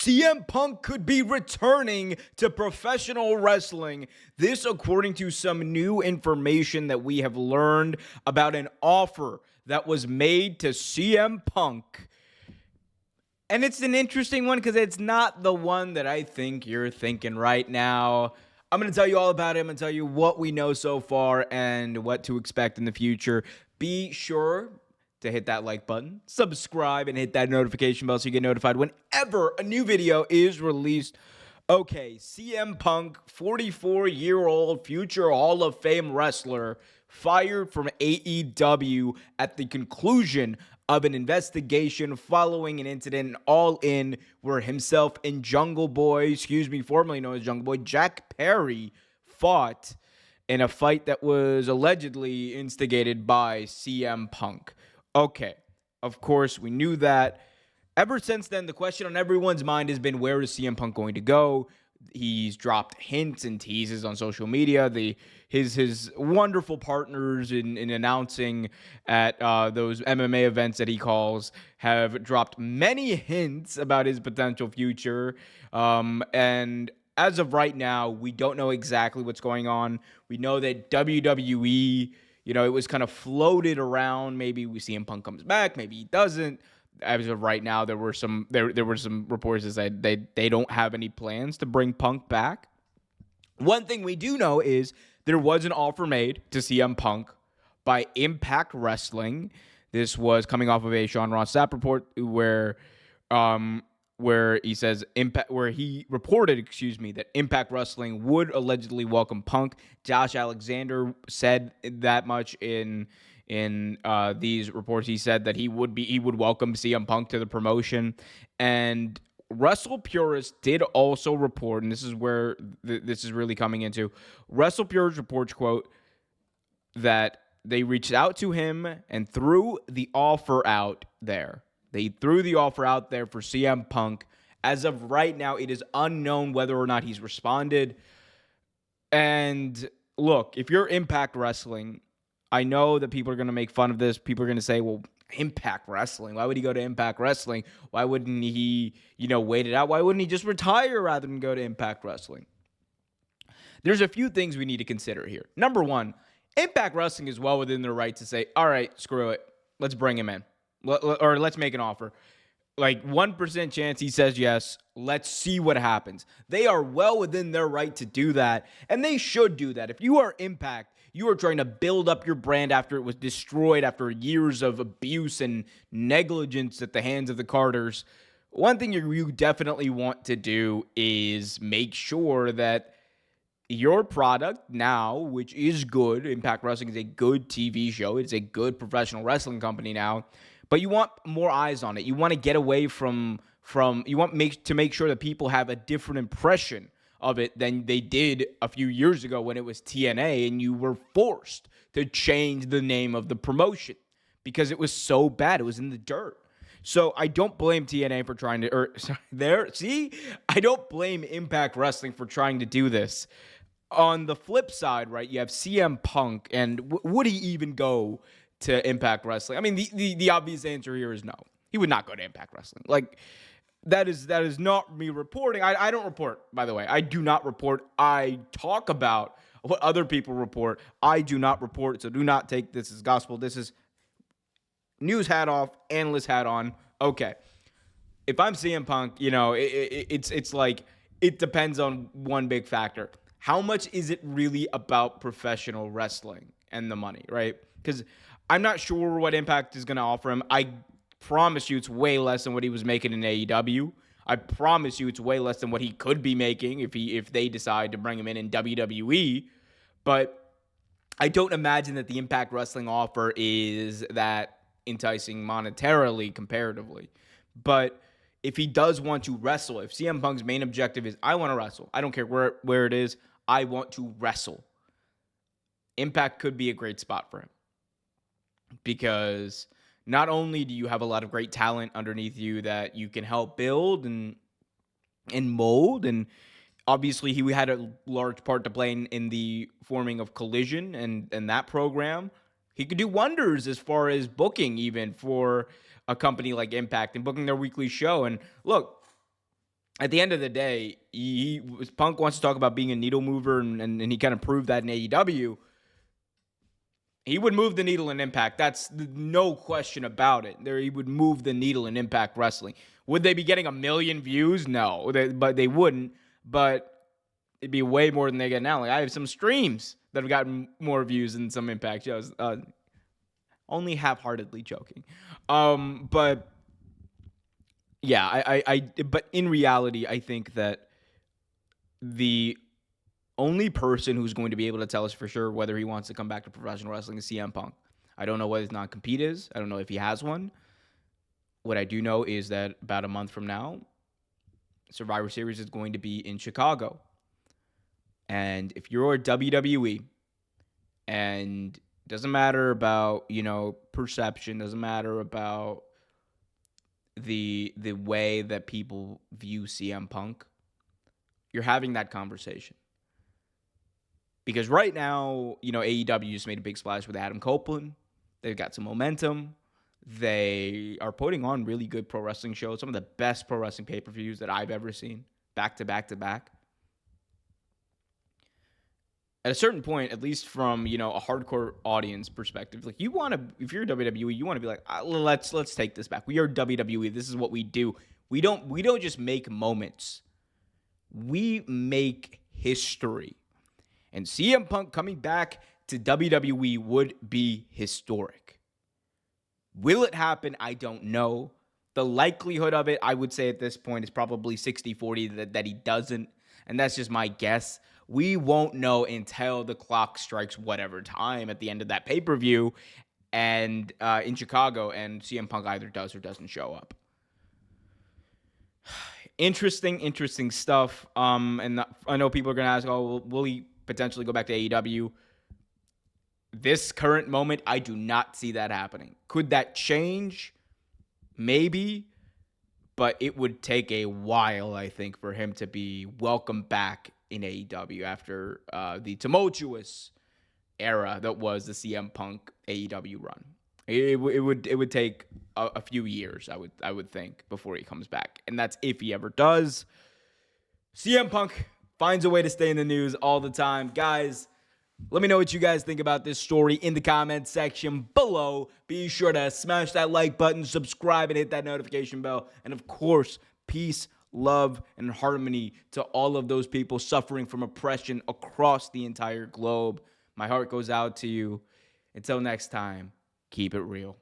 CM Punk could be returning to professional wrestling. This, according to some new information that we have learned about an offer that was made to CM Punk. And it's an interesting one because it's not the one that I think you're thinking right now. I'm going to tell you all about it. I'm going to tell you what we know so far and what to expect in the future. Be sure to hit that like button, subscribe, and hit that notification bell so you get notified whenever a new video is released. Okay, CM Punk, 44-year-old future Hall of Fame wrestler, fired from AEW at the conclusion of an investigation following an incident All In where himself and formerly known as Jungle Boy, Jack Perry, fought in a fight that was allegedly instigated by CM Punk. Okay, of course, we knew that. Ever since then, the question on everyone's mind has been, where is CM Punk going to go? He's dropped hints and teases on social media. His wonderful partners in announcing at those MMA events that he calls have dropped many hints about his potential future. And as of right now, we don't know exactly what's going on. We know that WWE, it was kind of floated around. Maybe we see CM Punk comes back, maybe he doesn't. As of right now, there were some reports that said they don't have any plans to bring Punk back. One thing we do know is there was an offer made to CM Punk by Impact Wrestling. This was coming off of a Sean Ross Sapp report where he reported that Impact Wrestling would allegedly welcome Punk. Josh Alexander said that much in these reports. He said that he would welcome CM Punk to the promotion. And Wrestle Purist did also report, and this is where this is really coming into. Wrestle Purist reports, quote, that they reached out to him and threw the offer out there. They threw the offer out there for CM Punk. As of right now, it is unknown whether or not he's responded. And look, if you're Impact Wrestling, I know that people are going to make fun of this. People are going to say, well, Impact Wrestling, why would he go to Impact Wrestling? Why wouldn't he, wait it out? Why wouldn't he just retire rather than go to Impact Wrestling? There's a few things we need to consider here. Number one, Impact Wrestling is well within their right to say, all right, screw it. Let's bring him in. Or let's make an offer. Like 1% chance he says yes. Let's see what happens. They are well within their right to do that, and they should do that. If you are Impact, you are trying to build up your brand after it was destroyed after years of abuse and negligence at the hands of the Carters. One thing you definitely want to do is make sure that your product now, which is good, Impact Wrestling is a good TV show. It's a good professional wrestling company now, but you want more eyes on it. You want to get away from you want to make sure that people have a different impression of it than they did a few years ago when it was TNA and you were forced to change the name of the promotion because it was so bad. It was in the dirt. So I don't blame TNA for trying to, I don't blame Impact Wrestling for trying to do this. On the flip side, right, you have CM Punk, and would he even go to Impact Wrestling? I mean, the obvious answer here is no. He would not go to Impact Wrestling. Like, that is not me reporting. I don't report, by the way. I do not report. I talk about what other people report. I do not report, so do not take this as gospel. This is news hat off, analyst hat on. Okay. If I'm CM Punk, it's like it depends on one big factor. How much is it really about professional wrestling and the money, right? Because I'm not sure what Impact is going to offer him. I promise you it's way less than what he was making in AEW. I promise you it's way less than what he could be making if they decide to bring him in WWE. But I don't imagine that the Impact Wrestling offer is that enticing monetarily comparatively. But if he does want to wrestle, if CM Punk's main objective is, I want to wrestle, I don't care where it is, I want to wrestle, Impact could be a great spot for him. Because not only do you have a lot of great talent underneath you that you can help build and mold, and obviously he had a large part to play in the forming of Collision and that program. He could do wonders as far as booking even for a company like Impact and booking their weekly show. And look, at the end of the day, Punk wants to talk about being a needle mover, and he kind of proved that in AEW. He would move the needle in Impact. That's no question about it. He would move the needle in Impact Wrestling. Would they be getting 1 million views? No, but they wouldn't. But it'd be way more than they get now. Like, I have some streams that have gotten more views than some Impact shows. Only half-heartedly joking. But yeah, but in reality, I think that the only person who's going to be able to tell us for sure whether he wants to come back to professional wrestling is CM Punk. I don't know what his non-compete is. I don't know if he has one. What I do know is that about a month from now, Survivor Series is going to be in Chicago. And if you're a WWE, and it doesn't matter about, perception, doesn't matter about the way that people view CM Punk, you're having that conversation. Because right now, AEW just made a big splash with Adam Copeland. They've got some momentum. They are putting on really good pro wrestling shows, some of the best pro wrestling pay-per-views that I've ever seen, back to back to back. At a certain point, at least from, a hardcore audience perspective, like, you want to, if you're WWE, you want to be like, let's take this back. We are WWE. This is what we do. We don't just make moments. We make history. And CM Punk coming back to WWE would be historic. Will it happen? I don't know. The likelihood of it, I would say at this point, is probably 60-40 that he doesn't. And that's just my guess. We won't know until the clock strikes whatever time at the end of that pay-per-view and in Chicago, and CM Punk either does or doesn't show up. Interesting stuff. And I know people are going to ask, will he potentially go back to AEW? This current moment, I do not see that happening. Could that change? Maybe. But it would take a while, I think, for him to be welcomed back in AEW after the tumultuous era that was the CM Punk AEW run. It would take a few years, I would think, before he comes back. And that's if he ever does. CM Punk finds a way to stay in the news all the time. Guys, let me know what you guys think about this story in the comments section below. Be sure to smash that like button, subscribe, and hit that notification bell. And of course, peace, love, and harmony to all of those people suffering from oppression across the entire globe. My heart goes out to you. Until next time, keep it real.